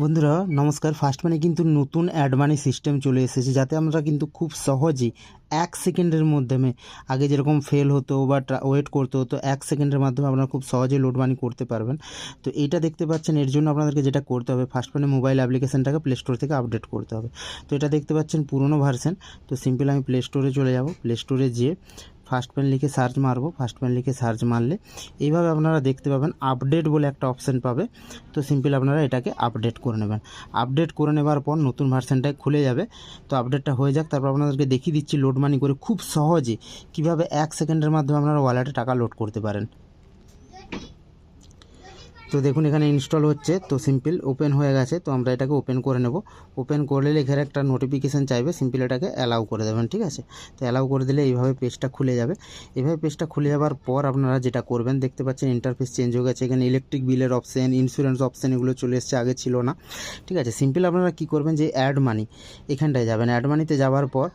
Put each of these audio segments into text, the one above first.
বন্ধুরা নমস্কার। ফার্স্ট মানে কিন্তু নতুন অ্যাড মানি সিস্টেম চলে এসেছে, যাতে আমরা কিন্তু খুব সহজেই 1 সেকেন্ডের মাধ্যমে, আগে যেরকম ফেল হতো বা ওয়েট করতে হতো, 1 সেকেন্ডের মাধ্যমে আপনারা খুব সহজেই লোড মানি করতে পারবেন। তো এইটা দেখতে পাচ্ছেন, এর জন্য আপনাদেরকে যেটা করতে হবে, ফার্স্ট মানে মোবাইল অ্যাপ্লিকেশনটাকে প্লে স্টোর থেকে আপডেট করতে হবে। তো এটা দেখতে পাচ্ছেন পুরনো ভার্সন। তো সিম্পল আমি প্লে স্টোরে চলে যাব। প্লে স্টোরে যেয়ে ফার্স্ট পেন লিখে সার্চ মারবো। ফার্স্ট পেন লিখে সার্চ মারলে এইভাবে আপনারা দেখতে পাবেন আপডেট বলে একটা অপশান পাবে। তো সিম্পল আপনারা এটাকে আপডেট করে নেবেন। আপডেট করে নেবার পর নতুন ভার্সনটায় খুলে যাবে। তো আপডেটটা হয়ে যাক, তারপর আপনাদেরকে দেখিয়ে দিচ্ছি লোড মানি করে খুব সহজে কীভাবে 1 সেকেন্ডের মাধ্যমে আপনারা ওয়ালেটে টাকা লোড করতে পারেন। তো দেখুন এখানে ইনস্টল হচ্ছে। তো সিম্পল ওপেন হয়ে গেছে। তো আমরা এটাকে ওপেন করে নেব। ওপেন করলে এখানে একটা নোটিফিকেশান চাইবে, সিম্পল এটাকে অ্যালাউ করে দেবেন, ঠিক আছে। তো অ্যালাউ করে দিলে এইভাবে পেজটা খুলে যাবে। এইভাবে পেজটা খুলে যাওয়ার পর আপনারা যেটা করবেন, দেখতে পাচ্ছেন ইন্টারফেস চেঞ্জ হয়ে গেছে। এখানে ইলেকট্রিক বিলের অপশান, ইন্স্যুরেন্স অপশান এগুলো চলে এসছে, আগে ছিল না, ঠিক আছে। সিম্পল আপনারা কী করবেন, যে অ্যাড মানি এখানটায় যাবেন। অ্যাড মানিতে যাওয়ার পর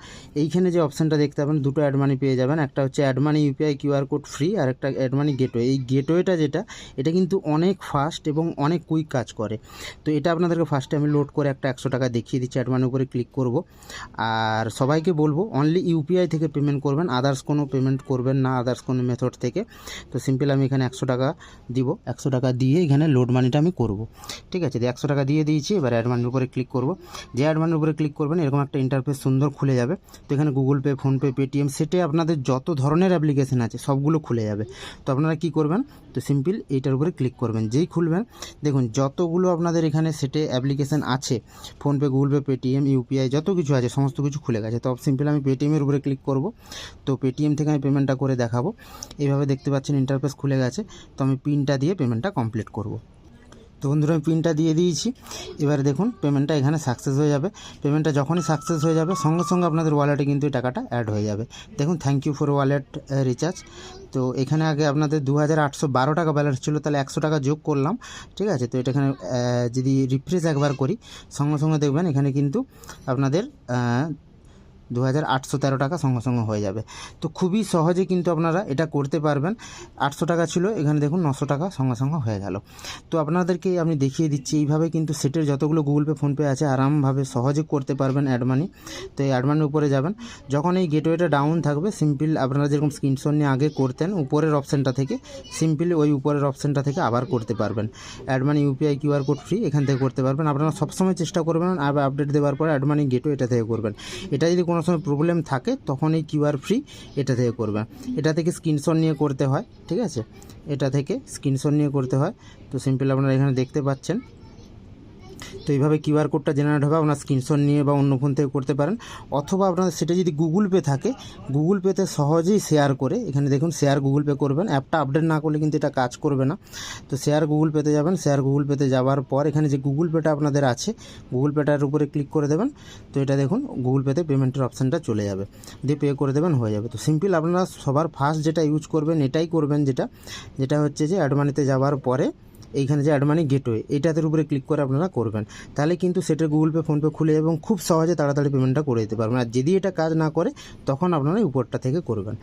এইখানে যে অপশানটা দেখতে পাবেন, দুটো অ্যাড মানি পেয়ে যাবেন। একটা হচ্ছে add money UPI QR code free, আর একটা অ্যাড মানি গেটওয়ে। এই গেটওয়েটা যেটা, এটা কিন্তু অনেক ফাস্ট এবং অনেক কুইক কাজ করে। তো এটা আপনাদেরকে ফার্স্টে আমি লোড করে একটা 100 টাকা দেখিয়ে দিচ্ছি। অ্যাড মানির উপরে ক্লিক করব। আর সবাইকে বলবো অনলি ইউপিআই থেকে পেমেন্ট করবেন, আদার্স কোনো পেমেন্ট করবেন না, আদার্স কোনো মেথড থেকে। তো সিম্পল আমি এখানে 100 টাকা দিব। 100 টাকা দিয়ে এখানে লোড মানিটা আমি করব, ঠিক আছে। 100 টাকা দিয়ে দিয়েছি। এবার অ্যাড মানির উপরে ক্লিক করব। যে অ্যাড মানির উপরে ক্লিক করবেন, এরকম একটা ইন্টারফেস সুন্দর খুলে যাবে। তো এখানে গুগল পে, ফোনপে, পেটিএম, সেটে আপনাদের যত ধরনের অ্যাপ্লিকেশান আছে সবগুলো খুলে যাবে। তো আপনারা কি করবেন, তো সিম্পল এইটার উপরে ক্লিক করবেন। যেই খুলবেন, দেখুন যতগুলো আপনাদের এখানে সেটে অ্যাপ্লিকেশান আছে, PhonePe, Google pay, Paytm, UPI যত কিছু আছে সমস্ত কিছু খুলে গেছে। তো সিম্পল আমি পেটিএমের উপরে ক্লিক করব। তো পেটিএম থেকে আমি পেমেন্টটা করে দেখাবো। এইভাবে দেখতে পাচ্ছেন ইন্টারফেস খুলে গেছে। তো আমি পিনটা দিয়ে পেমেন্টটা কমপ্লিট করব। তো বন্ধুরা আমি পিনটা দিয়ে দিয়েছি। এবারে দেখুন পেমেন্টটা এখানে সাকসেস হয়ে যাবে। পেমেন্টটা যখনই সাকসেস হয়ে যাবে, সঙ্গে সঙ্গে আপনাদের ওয়ালেটে কিন্তু এই টাকাটা অ্যাড হয়ে যাবে। দেখুন thank you for wallet recharge. তো এখানে আগে আপনাদের 2812 টাকা ব্যালেন্স ছিল, তাহলে 100 টাকা যোগ করলাম, ঠিক আছে। তো এটা এখানে যদি রিফ্রেশ একবার করি, সঙ্গে সঙ্গে দেখবেন এখানে কিন্তু আপনাদের 2813 টাকা সঙ্গে সঙ্গে হয়ে যাবে। তো খুবই সহজে কিন্তু আপনারা এটা করতে পারবেন। 800 টাকা ছিল, এখানে দেখুন 900 টাকা সঙ্গে সঙ্গে হয়ে গেল। তো আপনাদেরকে আমি দেখিয়ে দিচ্ছি এইভাবে কিন্তু সেটের যতগুলো গুগল পে, ফোনপে আছে আরামভাবে সহজে করতে পারবেন অ্যাড মানি। তো এই অ্যাড মানির উপরে যাবেন। যখন এই গেটওয়েটা ডাউন থাকবে, সিম্পল আপনারা যেরকম স্ক্রিনশট নিয়ে আগে করতেন উপরের অপশানটা থেকে, সিম্পলি ওই উপরের অপশানটা থেকে আবার করতে পারবেন। Add money UPI QR code free, এখান থেকে করতে পারবেন। আপনারা সবসময় চেষ্টা করবেন আবার আপডেট দেওয়ার পরে অ্যাড মানি গেটওয়ে এটা থেকে করবেন। এটা যদি কোনো সময় প্রবলেম থাকে তখন এই কিউআর ফ্রি এটা থেকে করবেন। এটা থেকে স্ক্রিনশট নিয়ে করতে হয়, ঠিক আছে। এটা থেকে স্ক্রিনশট নিয়ে করতে হয়। তো সিম্পল আপনারা এখানে দেখতে পাচ্ছেন। তো এইভাবে কিউআর কোডটা জেনারেট হবে, আপনার স্ক্রিনশট নিয়ে বা অন্য ফোন থেকে করতে পারেন। অথবা আপনাদের সেটা যদি গুগল পে থাকে, গুগল পেতে সহজেই শেয়ার করে, এখানে দেখুন শেয়ার গুগল পে করবেন। অ্যাপটা আপডেট না করলে কিন্তু এটা কাজ করবে না। তো শেয়ার গুগল পেতে যাবেন। শেয়ার গুগল পেতে যাওয়ার পর এখানে যে গুগল পেটা আপনাদের আছে, গুগল পেটার উপরে ক্লিক করে দেবেন। তো এটা দেখুন গুগল পেতে পেমেন্টের অপশানটা চলে যাবে, দিয়ে পে করে দেবেন, হয়ে যাবে। তো সিম্পল আপনারা সবার ফার্স্ট যেটা ইউজ করবেন এটাই করবেন, যেটা হচ্ছে যে অ্যাড মানিতে যাওয়ার পরে এইখানে যে অ্যাড মানি গেটওয়ে, এইটাদের উপরে ক্লিক করে আপনারা করবেন। তাহলে কিন্তু সেটার গুগল পে, ফোনপে খুলে এবং খুব সহজে তাড়াতাড়ি পেমেন্টটা করে দিতে পারবেন। আর যদি এটা কাজ না করে, তখন আপনারা উপরটা থেকে করবেন।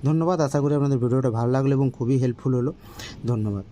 ধন্যবাদ। আশা করি আপনাদের ভিডিওটা ভালো লাগলো এবং খুবই হেল্পফুল হলো। ধন্যবাদ।